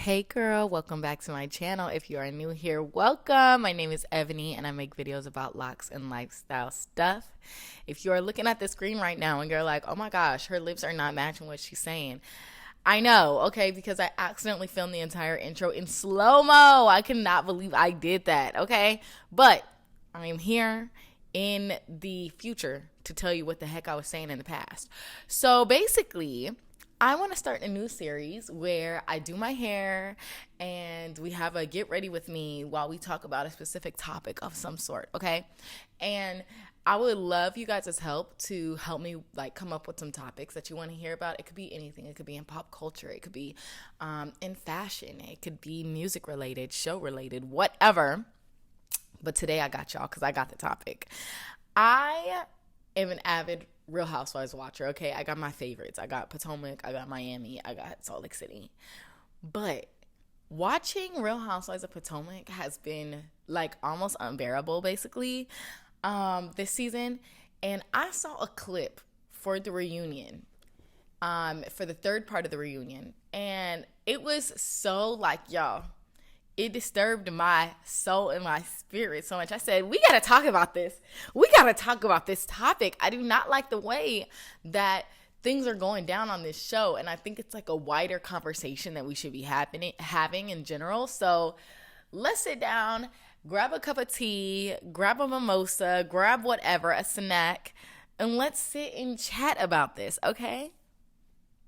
Hey girl, welcome back to my channel. If you are new here, welcome. My name is Ebony and I make videos about locks and lifestyle stuff. If you are looking at the screen right now and you're like, oh my gosh, her lips are not matching what she's saying. I know, okay, because I accidentally filmed the entire intro in slow-mo. I cannot believe I did that, okay? But I am here in the future to tell you what the heck I was saying in the past. So basically, I want to start a new series where I do my hair and we have a get ready with me while we talk about a specific topic of some sort, okay? And I would love you guys' help to help me like come up with some topics that you want to hear about. It could be anything. It could be in pop culture. It could be in fashion. It could be music related, show related, whatever. But today I got y'all because I got the topic. I am an avid Real Housewives watcher, okay? I got my favorites. I got Potomac, I got Miami, I got Salt Lake City. But watching Real Housewives of Potomac has been like almost unbearable basically this season. And I saw a clip for the reunion, for the third part of the reunion. And it was so like, y'all, it disturbed my soul and my spirit so much. I said, we got to talk about this. We got to talk about this topic. I do not like the way that things are going down on this show. And I think it's like a wider conversation that we should be having in general. So let's sit down, grab a cup of tea, grab a mimosa, grab whatever, a snack, and let's sit and chat about this, okay?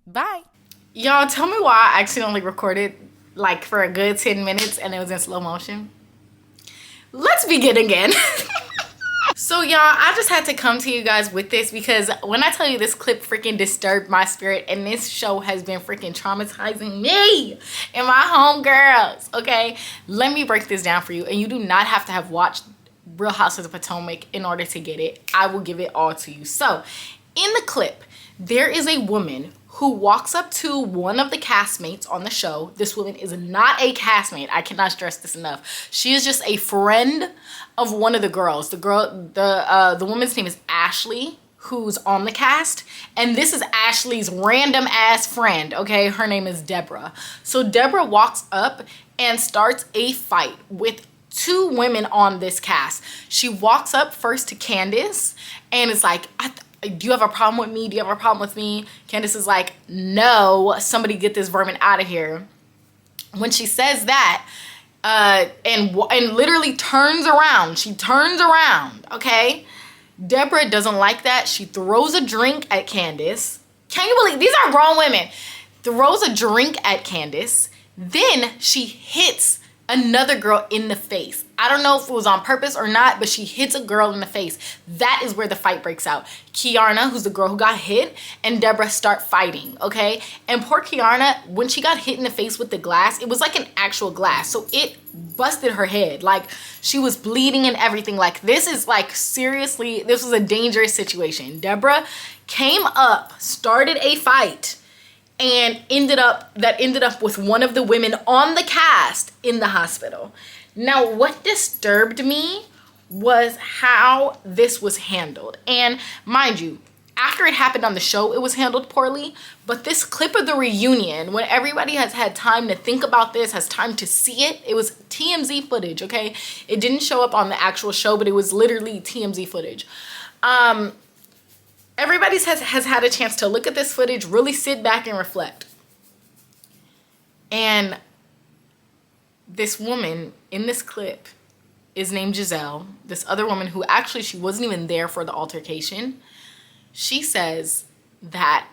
Bye. Y'all, tell me why I accidentally recorded like for a good 10 minutes and it was in slow motion. Let's begin again. So y'all, I just had to come to you guys with this because when I tell you this clip freaking disturbed my spirit, and this show has been freaking traumatizing me and my homegirls, okay? Let me break this down for you, and you do not have to have watched Real Housewives of Potomac in order to get it. I will give it all to you. So in the clip, there is a woman who walks up to one of the castmates on the show. This woman is not a castmate. I cannot stress this enough. She is just a friend of one of the girls. The woman's name is Ashley, who's on the cast. And this is Ashley's random ass friend, okay? Her name is Deborah. So Deborah walks up and starts a fight with two women on this cast. She walks up first to Candace and is like, do you have a problem with me? Do you have a problem with me? Candace is like, no, somebody get this vermin out of here. When she says that, and literally turns around, she turns around, okay? Deborah doesn't like that. She throws a drink at Candace. Can you believe, these are grown women. Throws a drink at Candace. Then she hits another girl in the face. I don't know if it was on purpose or not, but she hits a girl in the face. That is where the fight breaks out. Kiarna, who's the girl who got hit, and Deborah start fighting, okay? And poor Kiarna, when she got hit in the face with the glass, it was like an actual glass. So it busted her head. Like, she was bleeding and everything. Like, this is like, seriously, this was a dangerous situation. Deborah came up, started a fight, and ended up with one of the women on the cast in the hospital. Now, what disturbed me was how this was handled. And mind you, after it happened on the show, it was handled poorly. But this clip of the reunion, when everybody has had time to think about this, has time to see it, it was TMZ footage, okay? It didn't show up on the actual show, but it was literally TMZ footage. Everybody has had a chance to look at this footage, really sit back and reflect. And this woman in this clip is named Giselle. This other woman who actually, she wasn't even there for the altercation. She says that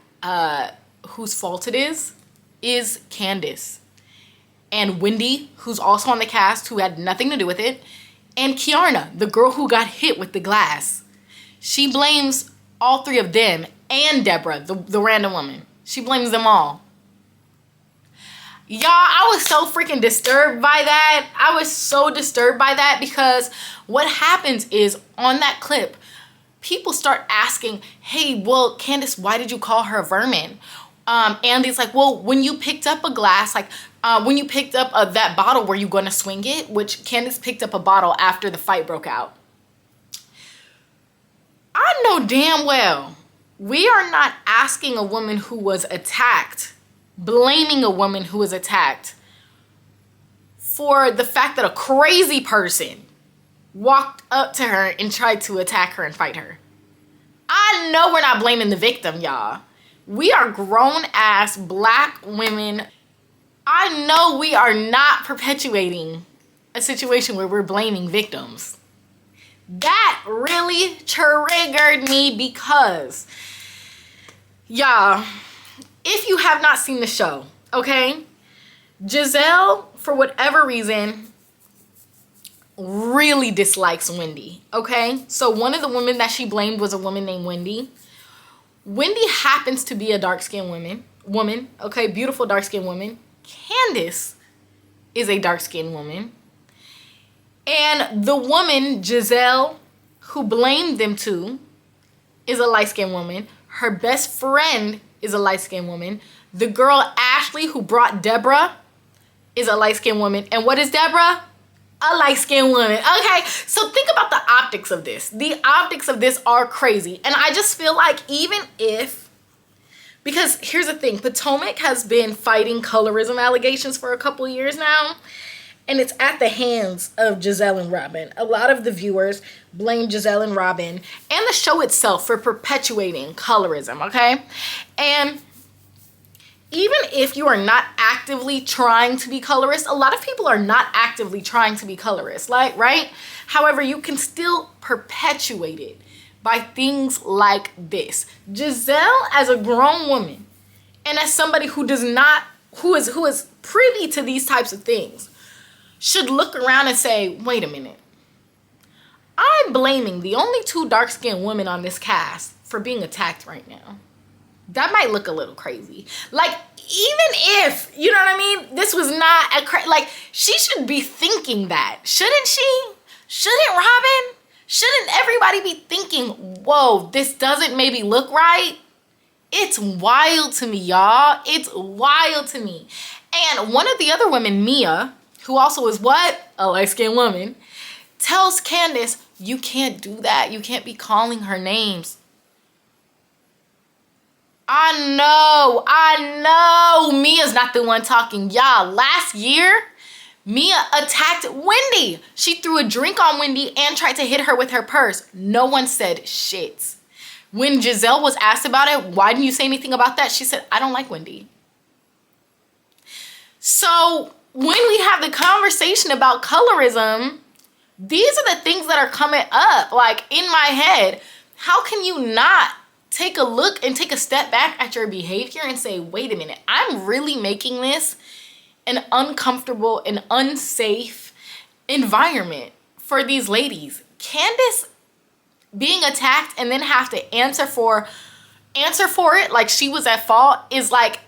whose fault it is Candace. And Wendy, who's also on the cast, who had nothing to do with it. And Kiarna, the girl who got hit with the glass. She blames all three of them and Deborah, the random woman. She blames them all. Y'all, I was so freaking disturbed by that. I was so disturbed by that because what happens is on that clip, people start asking, hey, well, Candace, why did you call her vermin? Andy's like, well, when you picked up a glass, like when you picked up that bottle, were you going to swing it? Which Candace picked up a bottle after the fight broke out. I know damn well we are not asking a woman who was attacked, blaming a woman who was attacked for the fact that a crazy person walked up to her and tried to attack her and fight her. I know we're not blaming the victim, y'all. We are grown-ass Black women. I know we are not perpetuating a situation where we're blaming victims. That really triggered me because, y'all, if you have not seen the show, okay, Giselle, for whatever reason, really dislikes Wendy, okay? So one of the women that she blamed was a woman named Wendy. Wendy happens to be a dark-skinned woman, okay? Beautiful dark-skinned woman. Candace is a dark-skinned woman. And the woman, Giselle, who blamed them to, is a light-skinned woman. Her best friend is a light-skinned woman. The girl, Ashley, who brought Deborah, is a light-skinned woman. And what is Deborah? A light-skinned woman. Okay, so think about the optics of this. The optics of this are crazy. And I just feel like even if, because here's the thing, Potomac has been fighting colorism allegations for a couple years now. And it's at the hands of Giselle and Robin. A lot of the viewers blame Giselle and Robin and the show itself for perpetuating colorism, okay? And even if you are not actively trying to be colorist, a lot of people are not actively trying to be colorist, like, right? However, you can still perpetuate it by things like this. Giselle, as a grown woman, and as somebody who is privy to these types of things, should look around and say, wait a minute. I'm blaming the only two dark-skinned women on this cast for being attacked right now. That might look a little crazy. Like, even if, you know what I mean? This was not like, she should be thinking that. Shouldn't she? Shouldn't Robin? Shouldn't everybody be thinking, whoa, this doesn't maybe look right? It's wild to me, y'all. It's wild to me. And one of the other women, Mia, who also is what? A light-skinned woman, tells Candace, you can't do that. You can't be calling her names. I know. Mia's not the one talking. Y'all, last year, Mia attacked Wendy. She threw a drink on Wendy and tried to hit her with her purse. No one said shit. When Giselle was asked about it, why didn't you say anything about that? She said, I don't like Wendy. So when we have the conversation about colorism, these are the things that are coming up, like, in my head. How can you not take a look and take a step back at your behavior and say, wait a minute, I'm really making this an uncomfortable and unsafe environment for these ladies. Candace being attacked and then have to answer for it like she was at fault is like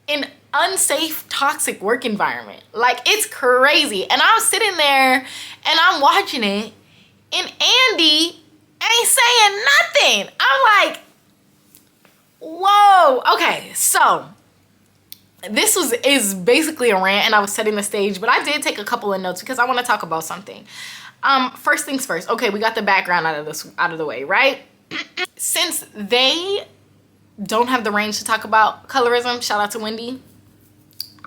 an unsafe, toxic work environment. Like, it's crazy. And I'm sitting there and I'm watching it and Andy ain't saying nothing. I'm like, whoa. Okay, so this is basically a rant and I was setting the stage, but I did take a couple of notes because I want to talk about something. First things first. Okay, we got the background out of the way, right? Since they don't have the range to talk about colorism, shout out to Wendy,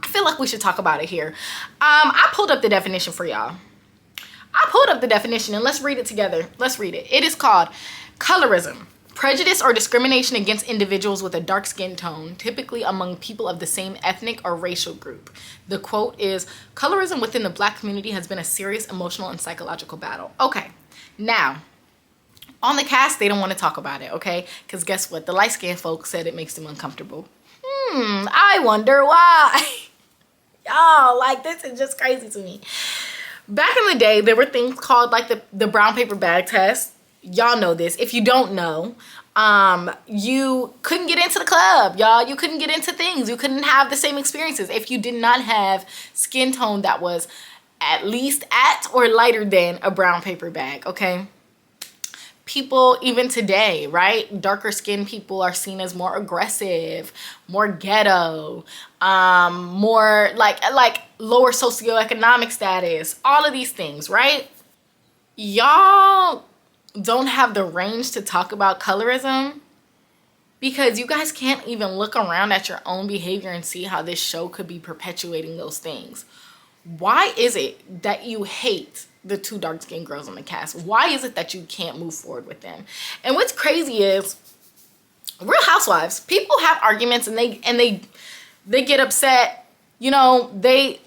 I feel like we should talk about it here. I pulled up the definition for y'all. I pulled up the definition and let's read it together. Let's read it. It is called colorism: prejudice or discrimination against individuals with a dark skin tone, typically among people of the same ethnic or racial group. The quote is, colorism within the Black community has been a serious emotional and psychological battle. Okay, now, on the cast, they don't want to talk about it, okay? Because guess what? The light-skinned folks said it makes them uncomfortable. I wonder why. Y'all, like, this is just crazy to me. Back in the day, there were things called, like, the brown paper bag test. Y'all know this. If you don't know, you couldn't get into the club, y'all. You couldn't get into things. You couldn't have the same experiences if you did not have skin tone that was at least at or lighter than a brown paper bag, okay? People, even today, right? Darker skinned people are seen as more aggressive, more ghetto, more like lower socioeconomic status, all of these things, right? Y'all don't have the range to talk about colorism because you guys can't even look around at your own behavior and see how this show could be perpetuating those things. why is it that you hate the two dark-skinned girls on the cast? Why is it that you can't move forward with them? And what's crazy is, Real Housewives, people have arguments and they get upset. You know, they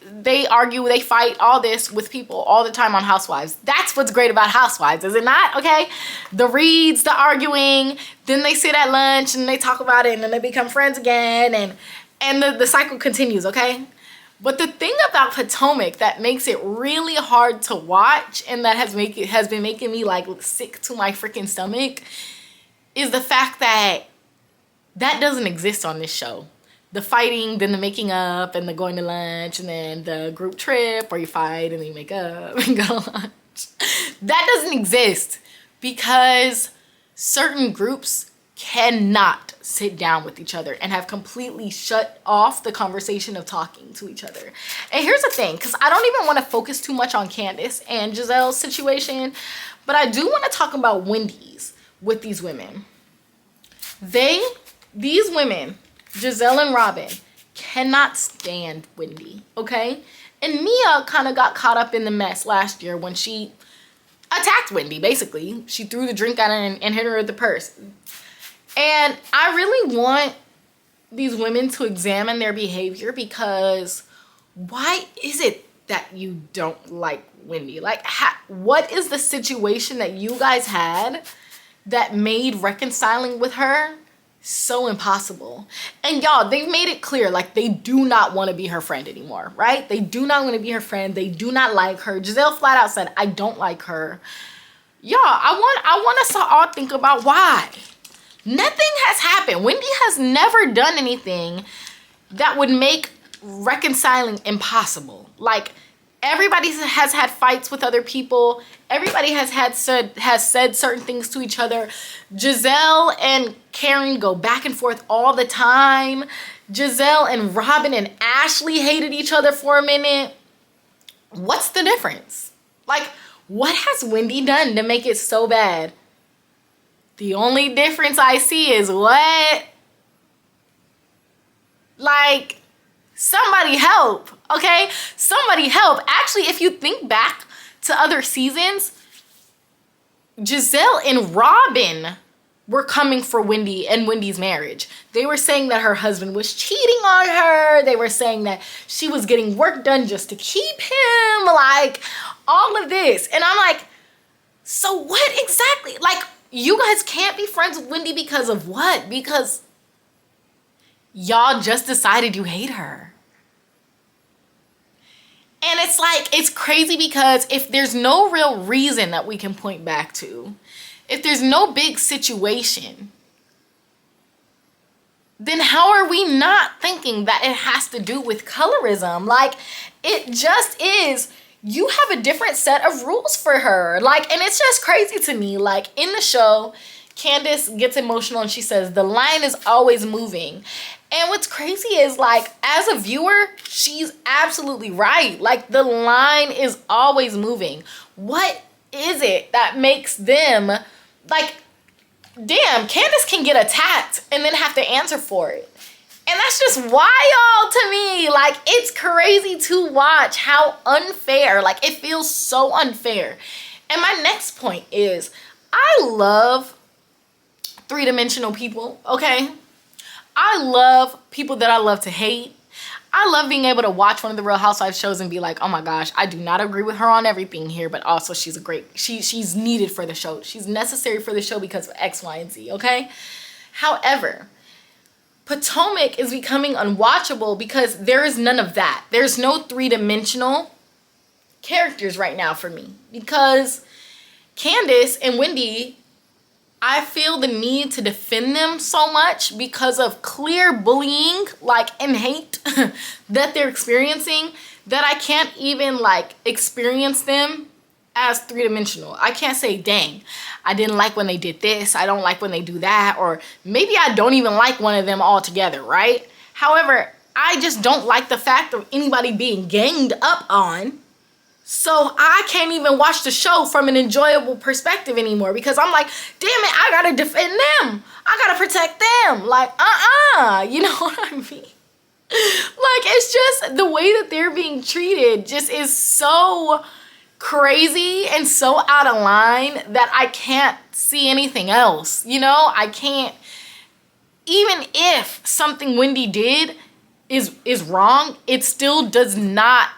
argue, they fight, all this with people all the time on Housewives. That's what's great about Housewives, is it not? Okay, the reads, the arguing, then they sit at lunch and they talk about it, and then they become friends again, and the cycle continues. Okay, but the thing about Potomac that makes it really hard to watch, and that has been making me like sick to my freaking stomach, is the fact that doesn't exist on this show. The fighting, then the making up, and the going to lunch, and then the group trip where you fight and then you make up and go to lunch. That doesn't exist because certain groups cannot sit down with each other and have completely shut off the conversation of talking to each other. And here's the thing, because I don't even want to focus too much on Candace and Gizelle's situation, but I do want to talk about Wendy's with these women. These women, Gizelle and Robin, cannot stand Wendy, okay? And Mia kind of got caught up in the mess last year when she attacked Wendy, basically. She threw the drink at her and hit her with the purse. And I really want these women to examine their behavior, because why is it that you don't like Wendy? Like, what is the situation that you guys had that made reconciling with her so impossible? And y'all, they've made it clear, like, they do not want to be her friend anymore, right? They do not want to be her friend. They do not like her. Gizelle flat out said, I don't like her. Y'all, I want us to all think about why. Nothing has happened. Wendy has never done anything that would make reconciling impossible. Like, everybody has had fights with other people. Everybody has said certain things to each other. Gizelle and Karen go back and forth all the time. Gizelle and Robin and Ashley hated each other for a minute. What's the difference? Like, what has Wendy done to make it so bad? The only difference I see is what? Like, somebody help, okay? Somebody help. Actually, if you think back to other seasons, Gizelle and Robin were coming for Wendy and Wendy's marriage. They were saying that her husband was cheating on her. They were saying that she was getting work done just to keep him, like all of this. And I'm like, so what exactly? Like, you guys can't be friends with Wendy because of what? Because y'all just decided you hate her. And it's like, it's crazy, because if there's no real reason that we can point back to, if there's no big situation, then how are we not thinking that it has to do with colorism? Like, it just is. You have a different set of rules for her. Like, and it's just crazy to me. Like, in the show, Candace gets emotional and she says, the line is always moving. And what's crazy is, like, as a viewer, she's absolutely right. Like, the line is always moving. What is it that makes them, like, damn, Candace can get attacked and then have to answer for it. And that's just wild to me. Like, it's crazy to watch how unfair, like, it feels so unfair. And my next point is, I love three-dimensional people, okay? I love people that I love to hate. I love being able to watch one of the Real Housewives shows and be like, oh my gosh, I do not agree with her on everything here, but also she's she's needed for the show. She's necessary for the show because of X, Y, and Z, okay? However, Potomac is becoming unwatchable because there is none of that. There's no three-dimensional characters right now for me, because Candace and Wendy, I feel the need to defend them so much because of clear bullying, like, and hate that they're experiencing, that I can't even, like, experience them as three-dimensional. I can't say, dang, I didn't like when they did this, I don't like when they do that, or maybe I don't even like one of them altogether, right? However, I just don't like the fact of anybody being ganged up on, so I can't even watch the show from an enjoyable perspective anymore, because I'm like, damn it, I gotta defend them, I gotta protect them, like, you know what I mean? Like, it's just the way that they're being treated just is so crazy and so out of line that I can't see anything else. You know, I can't, even if something Wendy did is wrong, it still does not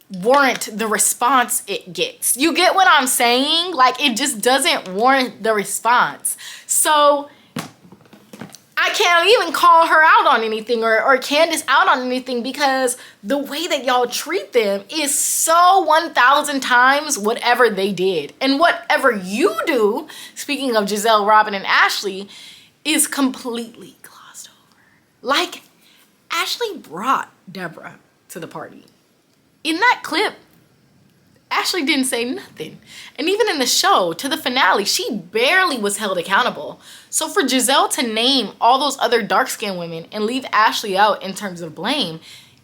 warrant the response it gets. You get what I'm saying? Like, it just doesn't warrant the response. So I can't even call her out on anything or Candace out on anything, because the way that y'all treat them is so 1,000 times whatever they did. And whatever you do, speaking of Giselle, Robin, and Ashley, is completely glossed over. Like, Ashley brought Deborah to the party. In that clip, Ashley didn't say nothing. And even in the show, to the finale, she barely was held accountable. So for Giselle to name all those other dark-skinned women and leave Ashley out in terms of blame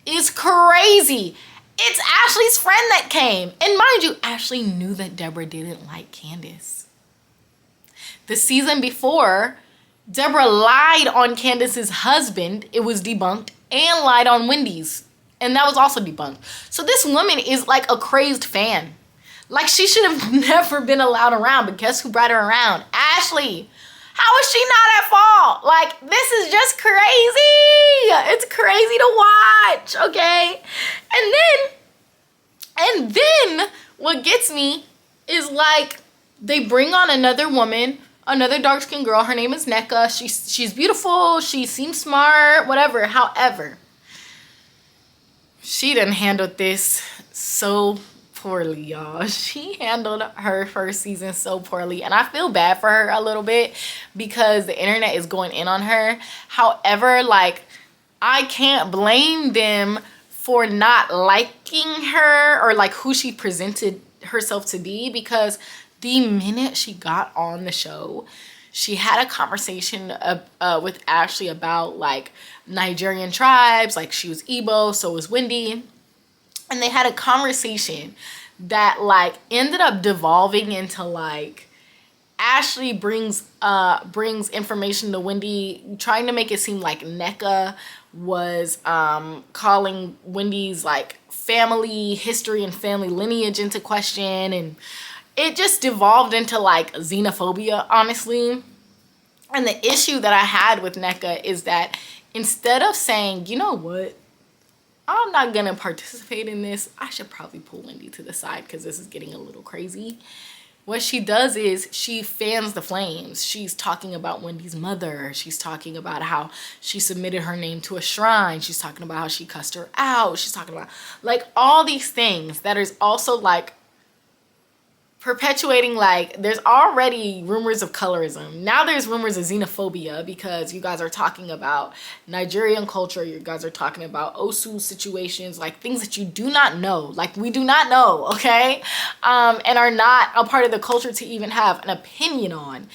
is crazy. It's Ashley's friend that came. And mind you, Ashley knew that Deborah didn't like Candace. The season before, Deborah lied on Candace's husband. It was debunked. And lied on Wendy's. And that was also debunked. So this woman is like a crazed fan. Like, she should have never been allowed around. But guess who brought her around? Ashley. How is she not at fault? Like, this is just crazy. It's crazy to watch, okay? And then what gets me is, like, they bring on another woman, another dark-skinned girl. Her name is Nneka. She's beautiful. She seems smart, whatever. However, she done handled this so poorly, y'all. She handled her first season so poorly. And I feel bad for her a little bit because the internet is going in on her. However, like, I can't blame them for not liking her or like who she presented herself to be, because the minute she got on the show, she had a conversation with Ashley about like Nigerian tribes. Like, she was Igbo, so was Wendy. And they had a conversation that like ended up devolving into like Ashley brings information to Wendy, trying to make it seem like Nneka was calling Wendy's like family history and family lineage into question, and it just devolved into like xenophobia, honestly. And the issue that I had with Nneka is that instead of saying, you know what, I'm not gonna participate in this, I should probably pull Wendy to the side because this is getting a little crazy. What she does is she fans the flames. She's talking about Wendy's mother. She's talking about how she submitted her name to a shrine. She's talking about how she cussed her out. She's talking about like all these things that is also like perpetuating, like, there's already rumors of colorism. Now there's rumors of xenophobia because you guys are talking about Nigerian culture. You guys are talking about Osu situations, like things that you do not know. Like, we do not know, okay? And are not a part of the culture to even have an opinion on.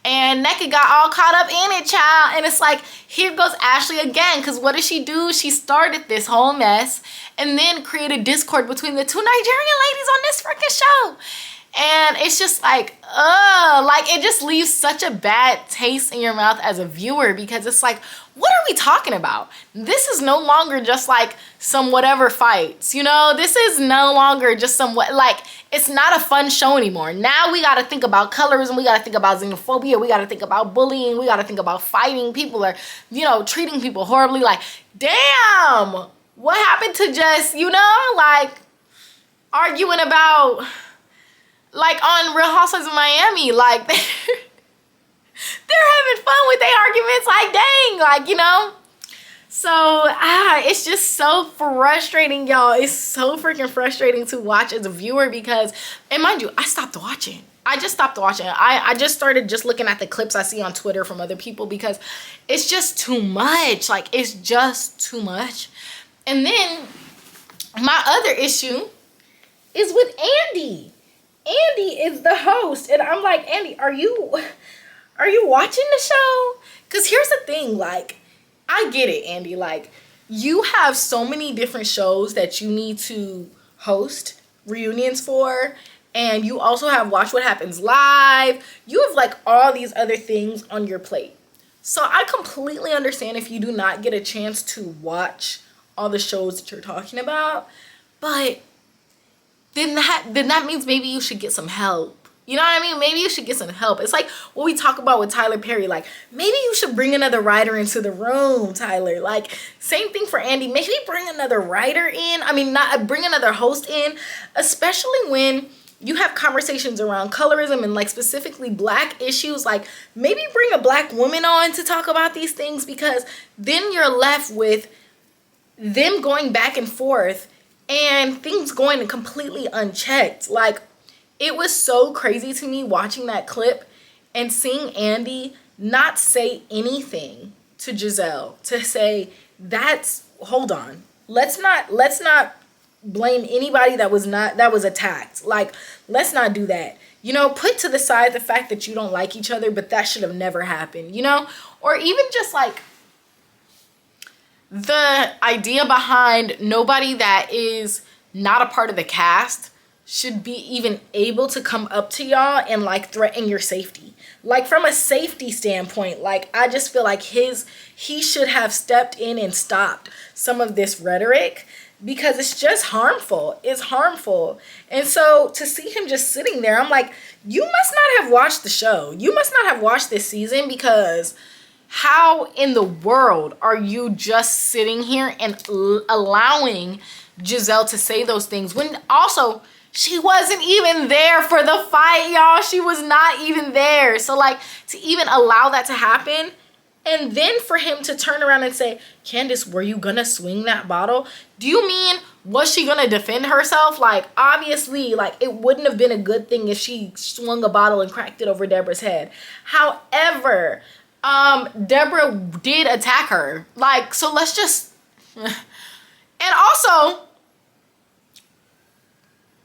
And Nneka got all caught up in it, child. And it's like, here goes Ashley again. Because what did she do? She started this whole mess and then created discord between the two Nigerian ladies on this freaking show. And it's just like, like, it just leaves such a bad taste in your mouth as a viewer, because it's like, what are we talking about? This is no longer just like some whatever fights, you know? This is no longer just some, like, it's not a fun show anymore. Now we got to think about colorism. We got to think about xenophobia. We got to think about bullying. We got to think about fighting people or, you know, treating people horribly. Like, damn, what happened to just, you know, like, arguing about, like, on Real Housewives of Miami, like, they're having fun with their arguments, like, dang, like, you know? So, it's just so frustrating, y'all. It's so freaking frustrating to watch as a viewer because, and mind you, I stopped watching. I just stopped watching. I just started just looking at the clips I see on Twitter from other people because it's just too much. Like, it's just too much. And then my other issue is with Andy. Andy is the host, and I'm like, Andy, are you watching the show? Because here's the thing, like, I get it, Andy. Like, you have so many different shows that you need to host reunions for, and you also have Watch What Happens Live. You have, like, all these other things on your plate. So I completely understand if you do not get a chance to watch all the shows that you're talking about, but then that means maybe you should get some help. You know what I mean? Maybe you should get some help. It's like what we talk about with Tyler Perry. Like, maybe you should bring another writer into the room, Tyler. Like, same thing for Andy. Maybe bring another writer in. I mean, not bring another host in, especially when you have conversations around colorism and like specifically black issues. Like, maybe bring a black woman on to talk about these things, because then you're left with them going back and forth and things going completely unchecked. Like, it was so crazy to me watching that clip and seeing Andy not say anything to Giselle, to say, hold on. Let's not blame anybody that was attacked. Like, let's not do that. You know, put to the side the fact that you don't like each other, but that should have never happened, you know? Or even just like the idea behind nobody that is not a part of the cast should be even able to come up to y'all and like threaten your safety. Like, from a safety standpoint, like, I just feel like he should have stepped in and stopped some of this rhetoric, because it's just harmful. It's harmful. And so to see him just sitting there, I'm like, you must not have watched the show. You must not have watched this season, because how in the world are you just sitting here and allowing Giselle to say those things when also she wasn't even there for the fight, y'all? She was not even there. So like, to even allow that to happen, and then for him to turn around and say, Candace, were you gonna swing that bottle? Do you mean, was she gonna defend herself? Like, obviously, like, it wouldn't have been a good thing if she swung a bottle and cracked it over Deborah's head. However, Deborah did attack her. Like, so let's just... And also,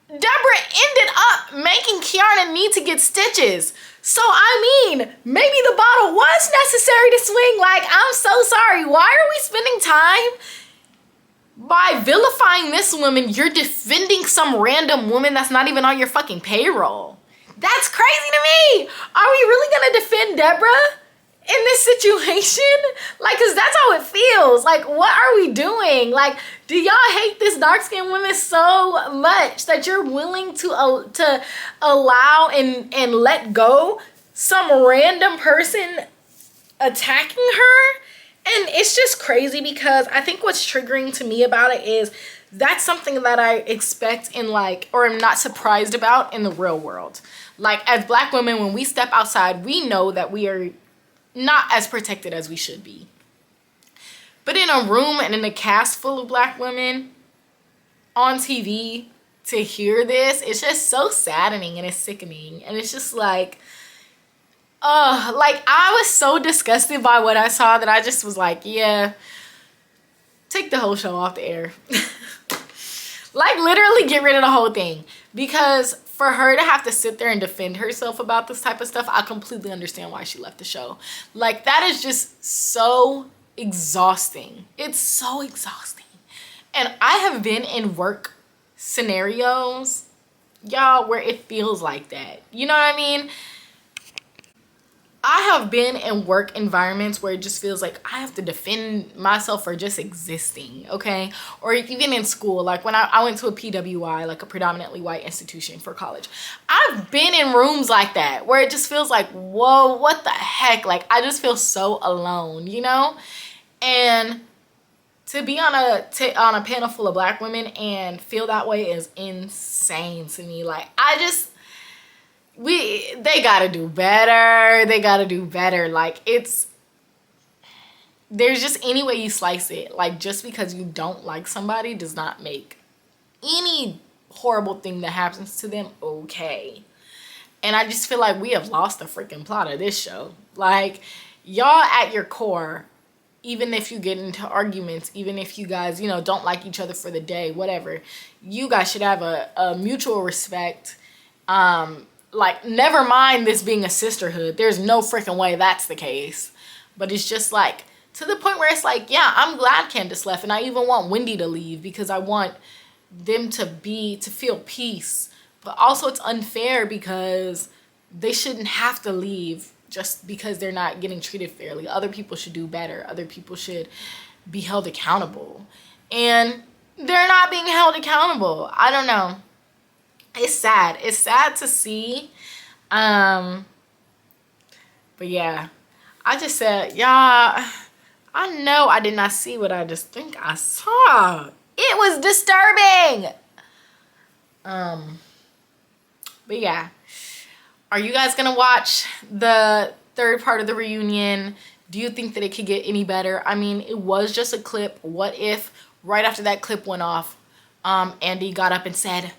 Deborah ended up making Kiana need to get stitches. So, I mean, maybe the bottle was necessary to swing. Like, I'm so sorry. Why are we spending time by vilifying this woman? You're defending some random woman that's not even on your fucking payroll. That's crazy to me. Are we really gonna defend Deborah in this situation? Like, cause that's how it feels. Like, what are we doing? Like, do y'all hate this dark-skinned woman so much that you're willing to allow and let go some random person attacking her? And it's just crazy, because I think what's triggering to me about it is that's something that I expect in, like, or am not surprised about in the real world. Like, as black women, when we step outside, we know that we are not as protected as we should be. But in a room and in a cast full of black women on TV, to hear this, it's just so saddening and it's sickening. And it's just like, like, I was so disgusted by what I saw that I just was like, yeah, take the whole show off the air. Like, literally get rid of the whole thing. Because for her to have to sit there and defend herself about this type of stuff, I completely understand why she left the show. Like, that is just so exhausting. It's so exhausting. And I have been in work scenarios, y'all, where it feels like that. You know what I mean? I have been in work environments where it just feels like I have to defend myself for just existing, okay? Or even in school, like when I went to a PWI, like a predominantly white institution for college. I've been in rooms like that where it just feels like, whoa, what the heck? Like, I just feel so alone, you know? And to be on a panel full of black women and feel that way is insane to me. Like, they gotta do better. They gotta do better. Like, there's just any way you slice it. Like, just because you don't like somebody does not make any horrible thing that happens to them okay. And I just feel like we have lost the freaking plot of this show. Like, y'all at your core, even if you get into arguments, even if you guys, you know, don't like each other for the day, whatever, you guys should have a mutual respect. Like, never mind this being a sisterhood. There's no freaking way that's the case. But it's just like, to the point where it's like, yeah, I'm glad Candace left. And I even want Wendy to leave, because I want them to feel peace. But also it's unfair, because they shouldn't have to leave just because they're not getting treated fairly. Other people should do better. Other people should be held accountable. And they're not being held accountable. I don't know. It's sad. It's sad to see. But yeah, I just said, y'all, I know I did not see what I just think I saw. It was disturbing. But yeah, are you guys gonna watch the third part of the reunion? Do you think that it could get any better? I mean, it was just a clip. What if right after that clip went off, Andy got up and said,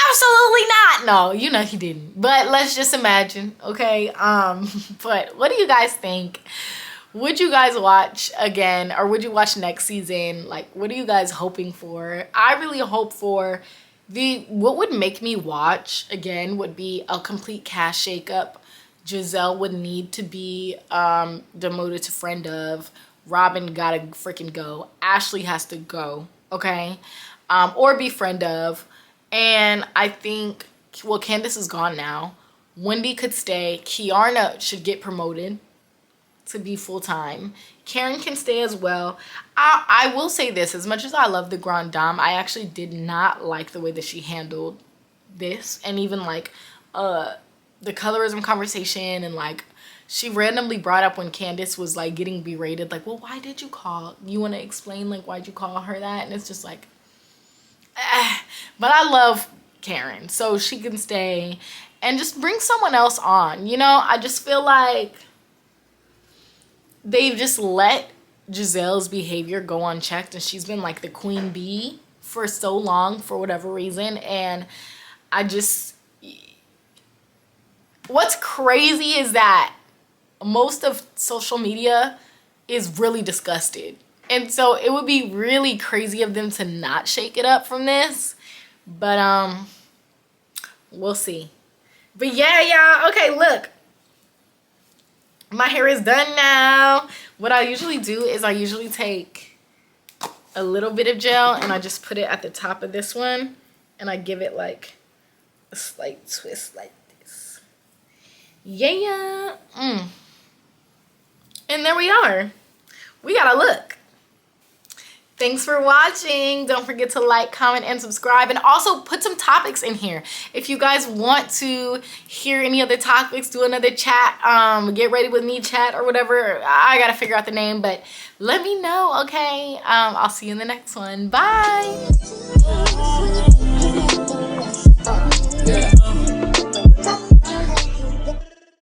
absolutely not? No, you know he didn't. But let's just imagine, okay? But what do you guys think? Would you guys watch again, or would you watch next season? Like, what are you guys hoping for? I really hope for what would make me watch again would be a complete cast shakeup. Giselle would need to be demoted to friend of. Robin gotta freaking go. Ashley has to go, okay? Or be friend of. And I think, well, Candace is gone now. Wendy could stay. Kiarna should get promoted to be full-time. Karen can stay as well. I will say this, as much as I love the Grand Dame, I actually did not like the way that she handled this, and even like the colorism conversation, and like she randomly brought up when Candace was like getting berated, like, well, why did you want to explain like why'd you call her that? And it's just like, but I love Karen, so she can stay and just bring someone else on. You know, I just feel like they've just let Giselle's behavior go unchecked, and she's been like the queen bee for so long for whatever reason. And I just, what's crazy is that most of social media is really disgusted. And so it would be really crazy of them to not shake it up from this. But we'll see. But yeah, y'all. Okay, look. My hair is done now. What I usually do is I usually take a little bit of gel and I just put it at the top of this one, and I give it like a slight twist like this. Yeah. And there we are. We got a look. Thanks for watching. Don't forget to like, comment, and subscribe. And also put some topics in here. If you guys want to hear any other topics, do another chat, get ready with me chat or whatever. I gotta figure out the name, but let me know, okay? I'll see you in the next one. Bye.